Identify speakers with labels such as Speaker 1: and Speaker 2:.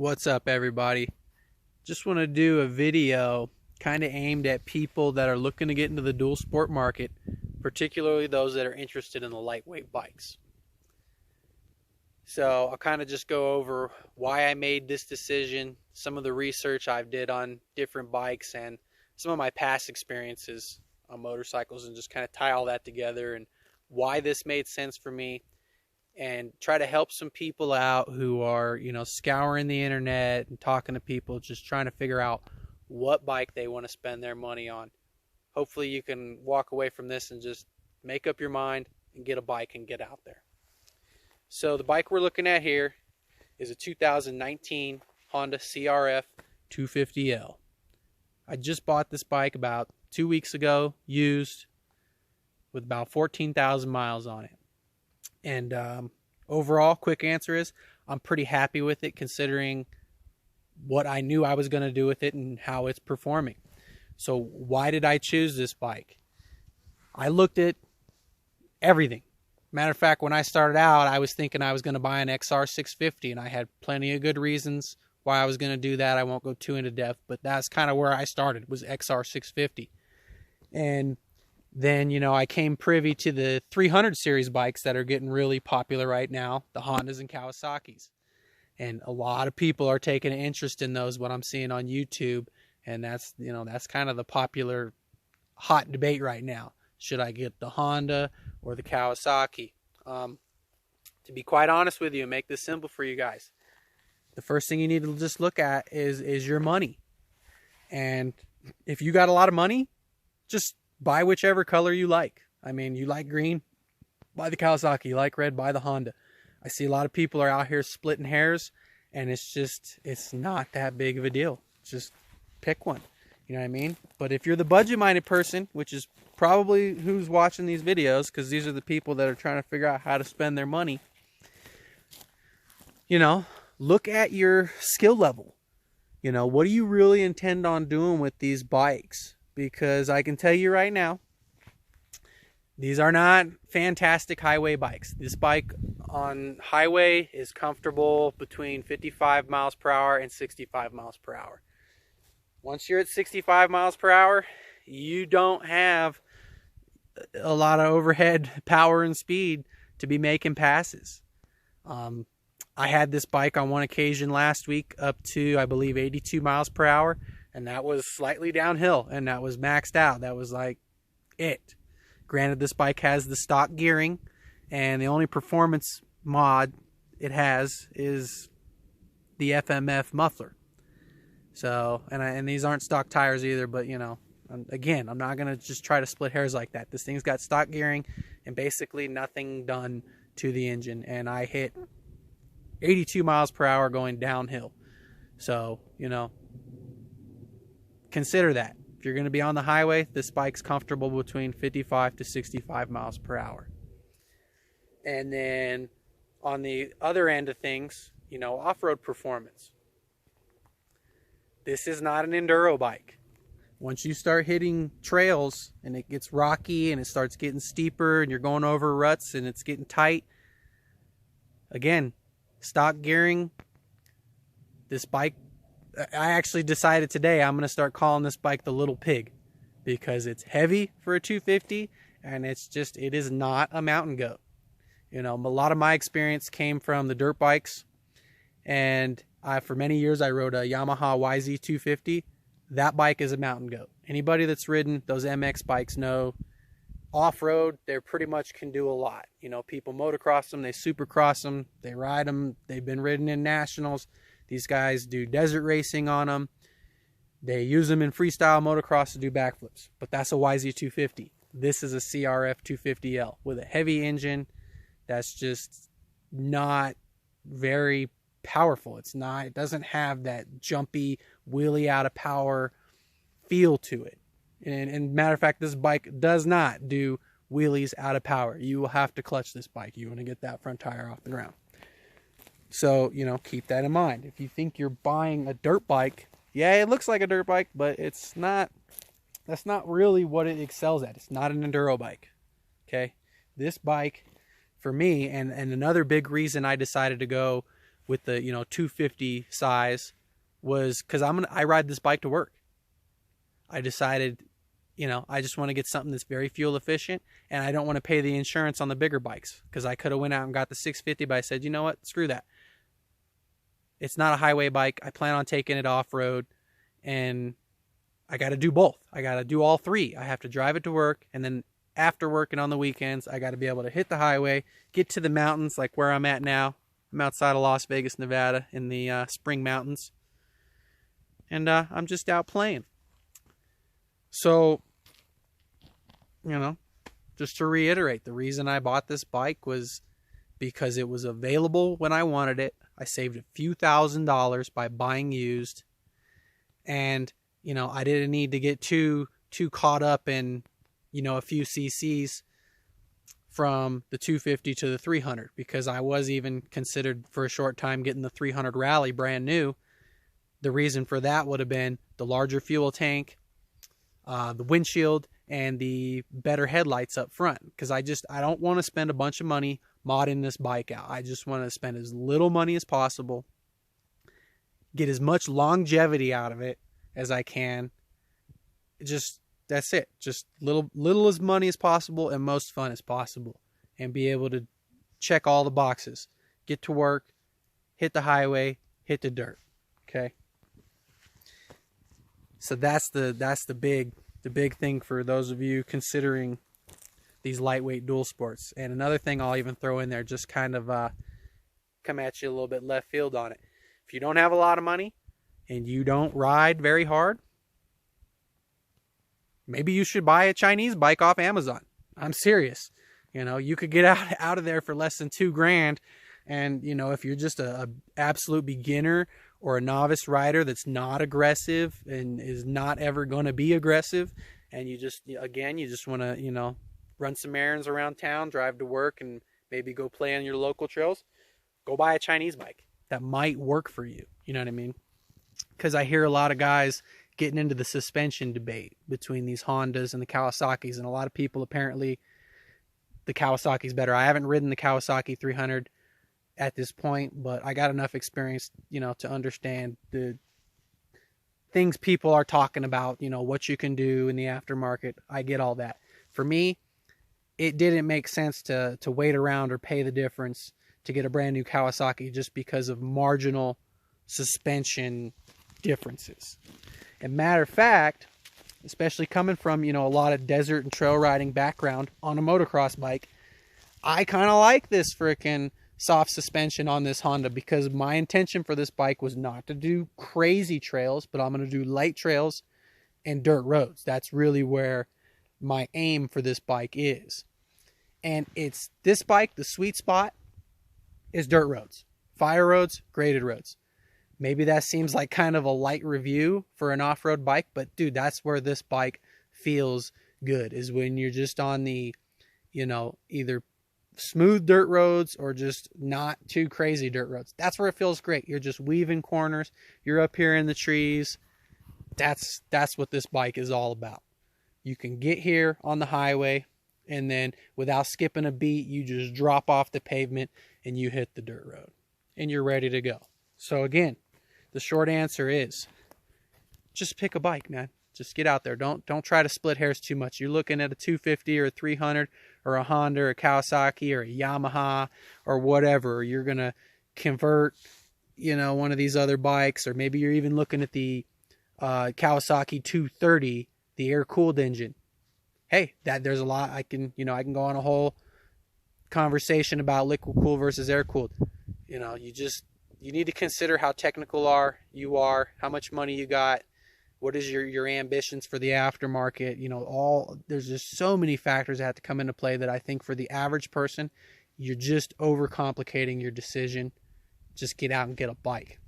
Speaker 1: What's up, everybody? Just want to do a video kind of aimed at people that are looking to get into the dual sport market, particularly those that are interested in the lightweight bikes. So I'll kind of just go over why I made this decision, some of the research I've did on different bikes, and some of my past experiences on motorcycles, and just kind of tie all that together and why this made sense for me, and try to help some people out who are, scouring the internet and talking to people, just trying to figure out what bike they want to spend their money on. Hopefully you can walk away from this and just make up your mind and get a bike and get out there. So the bike we're looking at here is a 2019 Honda CRF 250L. I just bought this bike about 2 weeks ago, used, with about 14,000 miles on it. And overall, quick answer is I'm pretty happy with it, considering what I knew I was going to do with it and how it's performing. So why did I choose this bike? I looked at everything. Matter of fact, when I started out, I was thinking I was going to buy an XR 650, and I had plenty of good reasons why I was going to do that. I won't go too into depth, but that's kind of where I started, was XR 650. And then, I came privy to the 300 series bikes that are getting really popular right now, the Hondas and Kawasaki's. And a lot of people are taking an interest in those, what I'm seeing on YouTube. And that's kind of the popular hot debate right now. Should I get the Honda or the Kawasaki? To be quite honest with you, and make this simple for you guys, the first thing you need to just look at is your money. And if you got a lot of money, just buy whichever color you like. I mean, you like green, buy the Kawasaki. You like red, buy the Honda. I see a lot of people are out here splitting hairs, and it's not that big of a deal. Just pick one. You know what I mean? But if you're the budget-minded person, which is probably who's watching these videos, because these are the people that are trying to figure out how to spend their money, look at your skill level. What do you really intend on doing with these bikes? Because I can tell you right now, these are not fantastic highway bikes. This bike on highway is comfortable between 55 miles per hour and 65 miles per hour. Once you're at 65 miles per hour, you don't have a lot of overhead power and speed to be making passes. I had this bike on one occasion last week up to, I believe, 82 miles per hour. And that was slightly downhill, and that was maxed out. That was like it. Granted, this bike has the stock gearing, and the only performance mod it has is the FMF muffler. So, and these aren't stock tires either, but again, I'm not going to just try to split hairs like that. This thing's got stock gearing and basically nothing done to the engine, and I hit 82 miles per hour going downhill. So, consider that. If you're going to be on the highway, this bike's comfortable between 55 to 65 miles per hour. And then on the other end of things, off-road performance. This is not an enduro bike. Once you start hitting trails and it gets rocky and it starts getting steeper and you're going over ruts and it's getting tight, again, stock gearing, this bike, I actually decided today I'm going to start calling this bike the Little Pig, because it's heavy for a 250 and it is not a mountain goat. A lot of my experience came from the dirt bikes, and for many years I rode a Yamaha YZ250. That bike is a mountain goat. Anybody that's ridden those MX bikes know off-road, they pretty much can do a lot. People motocross them, they supercross them, they ride them, they've been ridden in nationals. These guys do desert racing on them. They use them in freestyle motocross to do backflips. But that's a YZ250. This is a CRF 250L with a heavy engine that's just not very powerful. It doesn't have that jumpy, wheelie out of power feel to it. And matter of fact, this bike does not do wheelies out of power. You will have to clutch this bike. You want to get that front tire off the ground. So, keep that in mind. If you think you're buying a dirt bike, yeah, it looks like a dirt bike, but it's not. That's not really what it excels at. It's not an enduro bike. Okay? This bike, for me, and another big reason I decided to go with the 250 size was because I ride this bike to work. I decided, I just want to get something that's very fuel efficient, and I don't want to pay the insurance on the bigger bikes, because I could have went out and got the 650, but I said, you know what, screw that. It's not a highway bike. I plan on taking it off-road, and I got to do both. I got to do all three. I have to drive it to work, and then after work and on the weekends, I got to be able to hit the highway, get to the mountains like where I'm at now. I'm outside of Las Vegas, Nevada, in the Spring Mountains, and I'm just out playing. So, just to reiterate, the reason I bought this bike was because it was available when I wanted it. I saved a few $1,000s by buying used, and I didn't need to get too caught up in a few cc's from the 250 to the 300, because I was even considered for a short time getting the 300 Rally brand new. The reason for that would have been the larger fuel tank, the windshield, and the better headlights up front, because I don't want to spend a bunch of money modding this bike out. I just want to spend as little money as possible, get as much longevity out of it as I can. That's it. Just little as money as possible and most fun as possible, and be able to check all the boxes. Get to work, hit the highway, hit the dirt. Okay. So that's the big thing for those of you considering these lightweight dual sports. And another thing I'll even throw in there, just kind of come at you a little bit left field on it. If you don't have a lot of money and you don't ride very hard, maybe you should buy a Chinese bike off Amazon. I'm serious. You could get out of there for less than $2,000. And, if you're just a absolute beginner or a novice rider that's not aggressive and is not ever going to be aggressive, and you just want to, run some errands around town, drive to work, and maybe go play on your local trails, go buy a Chinese bike. That might work for you. You know what I mean? Because I hear a lot of guys getting into the suspension debate between these Hondas and the Kawasaki's, and a lot of people, apparently the Kawasaki's better. I haven't ridden the Kawasaki 300 at this point, but I got enough experience, to understand the things people are talking about, what you can do in the aftermarket. I get all that. For me, it didn't make sense to wait around or pay the difference to get a brand new Kawasaki just because of marginal suspension differences. And matter of fact, especially coming from, a lot of desert and trail riding background on a motocross bike, I kind of like this frickin' soft suspension on this Honda, because my intention for this bike was not to do crazy trails, but I'm going to do light trails and dirt roads. That's really where my aim for this bike is. And this bike, the sweet spot is dirt roads, fire roads, graded roads. Maybe that seems like kind of a light review for an off-road bike, but dude, that's where this bike feels good, is when you're just on the, either smooth dirt roads or just not too crazy dirt roads. That's where it feels great. You're just weaving corners. You're up here in the trees. That's what this bike is all about. You can get here on the highway, and then without skipping a beat, you just drop off the pavement and you hit the dirt road, and you're ready to go. So again, the short answer is just pick a bike, man. Just get out there. Don't try to split hairs too much. You're looking at a 250 or a 300 or a Honda or a Kawasaki or a Yamaha or whatever. You're going to convert, one of these other bikes, or maybe you're even looking at the Kawasaki 230, the air-cooled engine. Hey, there's a lot. I can go on a whole conversation about liquid cool versus air cooled. You need to consider how technical you are, how much money you got, what is your ambitions for the aftermarket. There's just so many factors that have to come into play that I think for the average person, you're just overcomplicating your decision. Just get out and get a bike.